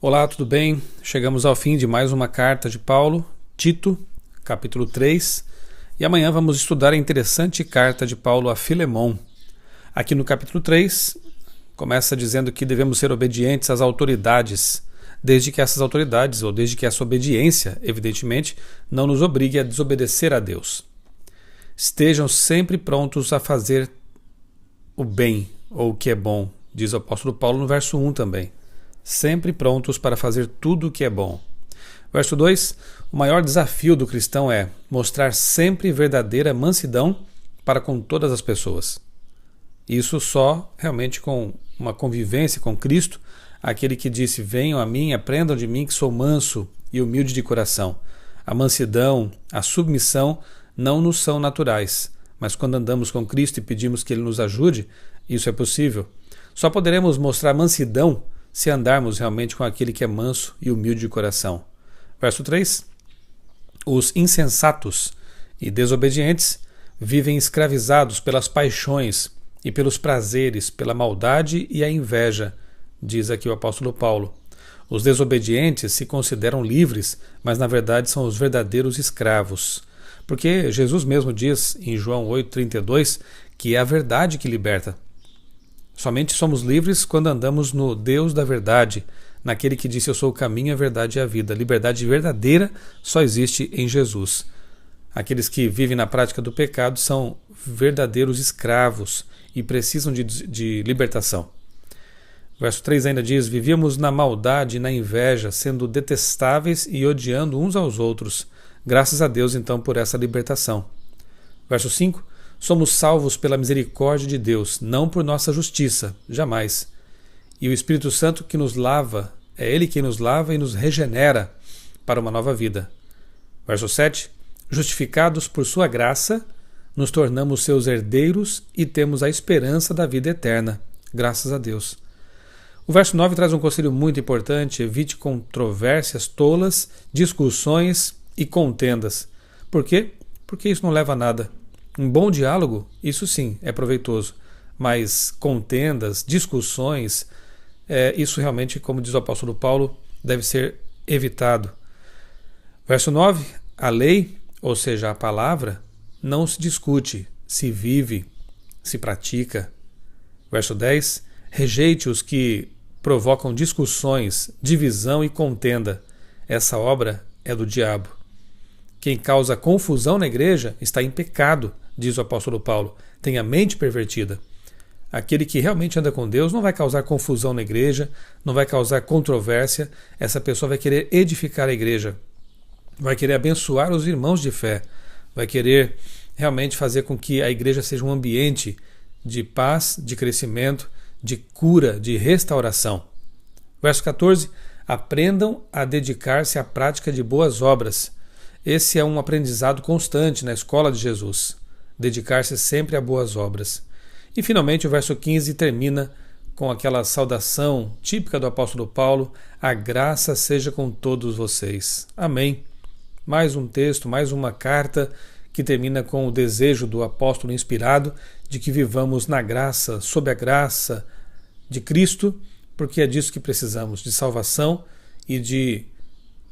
Olá, tudo bem? Chegamos ao fim de mais uma carta de Paulo, Tito, capítulo 3, e amanhã vamos estudar a interessante carta de Paulo a Filemon. Aqui no capítulo 3, começa dizendo que devemos ser obedientes às autoridades, desde que essas autoridades, ou desde que essa obediência, evidentemente, não nos obrigue a desobedecer a Deus. Estejam sempre prontos a fazer o bem, ou o que é bom, diz o apóstolo Paulo no verso 1 também. Sempre prontos para fazer tudo o que é bom. Verso 2, o maior desafio do cristão é mostrar sempre verdadeira mansidão para com todas as pessoas. Isso só realmente com uma convivência com Cristo, aquele que disse, venham a mim, aprendam de mim que sou manso e humilde de coração. A mansidão, a submissão não nos são naturais, mas quando andamos com Cristo e pedimos que Ele nos ajude, isso é possível. Só poderemos mostrar mansidão se andarmos realmente com aquele que é manso e humilde de coração. Verso 3. Os insensatos e desobedientes vivem escravizados pelas paixões e pelos prazeres, pela maldade e a inveja, diz aqui o apóstolo Paulo. Os desobedientes se consideram livres, mas na verdade são os verdadeiros escravos. Porque Jesus mesmo diz em João 8,32 que é a verdade que liberta. Somente somos livres quando andamos no Deus da verdade, naquele que disse eu sou o caminho, a verdade e a vida. A liberdade verdadeira só existe em Jesus. Aqueles que vivem na prática do pecado são verdadeiros escravos e precisam de libertação. Verso 3 ainda diz, vivíamos na maldade e na inveja, sendo detestáveis e odiando uns aos outros. Graças a Deus então por essa libertação. Verso 5, somos salvos pela misericórdia de Deus, não por nossa justiça, jamais. E o Espírito Santo que nos lava, é Ele quem nos lava e nos regenera para uma nova vida. Verso 7. Justificados por sua graça, nos tornamos seus herdeiros e temos a esperança da vida eterna. Graças a Deus. O verso 9 traz um conselho muito importante, evite controvérsias tolas, discussões e contendas. Por quê? Porque isso não leva a nada. Um bom diálogo, isso sim, é proveitoso, mas contendas, discussões, isso realmente, como diz o apóstolo Paulo, deve ser evitado. Verso 9, a lei, ou seja, a palavra, não se discute, se vive, se pratica. Verso 10, rejeite os que provocam discussões, divisão e contenda. Essa obra é do diabo. Quem causa confusão na igreja está em pecado, diz o apóstolo Paulo, tem a mente pervertida. Aquele que realmente anda com Deus não vai causar confusão na igreja, não vai causar controvérsia, essa pessoa vai querer edificar a igreja, vai querer abençoar os irmãos de fé, vai querer realmente fazer com que a igreja seja um ambiente de paz, de crescimento, de cura, de restauração. Verso 14, aprendam a dedicar-se à prática de boas obras. Esse é um aprendizado constante na escola de Jesus. Dedicar-se sempre a boas obras. E finalmente o verso 15 termina com aquela saudação típica do apóstolo Paulo, a graça seja com todos vocês. Amém. Mais um texto, mais uma carta que termina com o desejo do apóstolo inspirado de que vivamos na graça, sob a graça de Cristo, porque é disso que precisamos, de salvação e de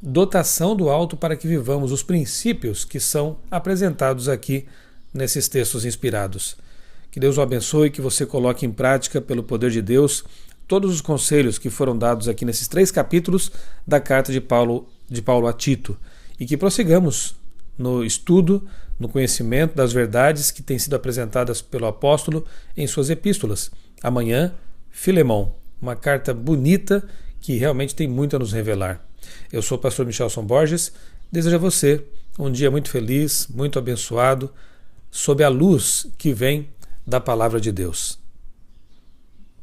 dotação do alto para que vivamos os princípios que são apresentados aqui nesses textos inspirados. Que Deus o abençoe e que você coloque em prática, pelo poder de Deus, todos os conselhos que foram dados aqui nesses 3 capítulos da carta de Paulo a Tito, e que prossigamos no estudo, no conhecimento das verdades que têm sido apresentadas pelo apóstolo em suas epístolas. Amanhã, Filemon, uma carta bonita que realmente tem muito a nos revelar. Eu sou o pastor Michelson Borges, desejo a você um dia muito feliz, muito abençoado, sob a luz que vem da palavra de Deus.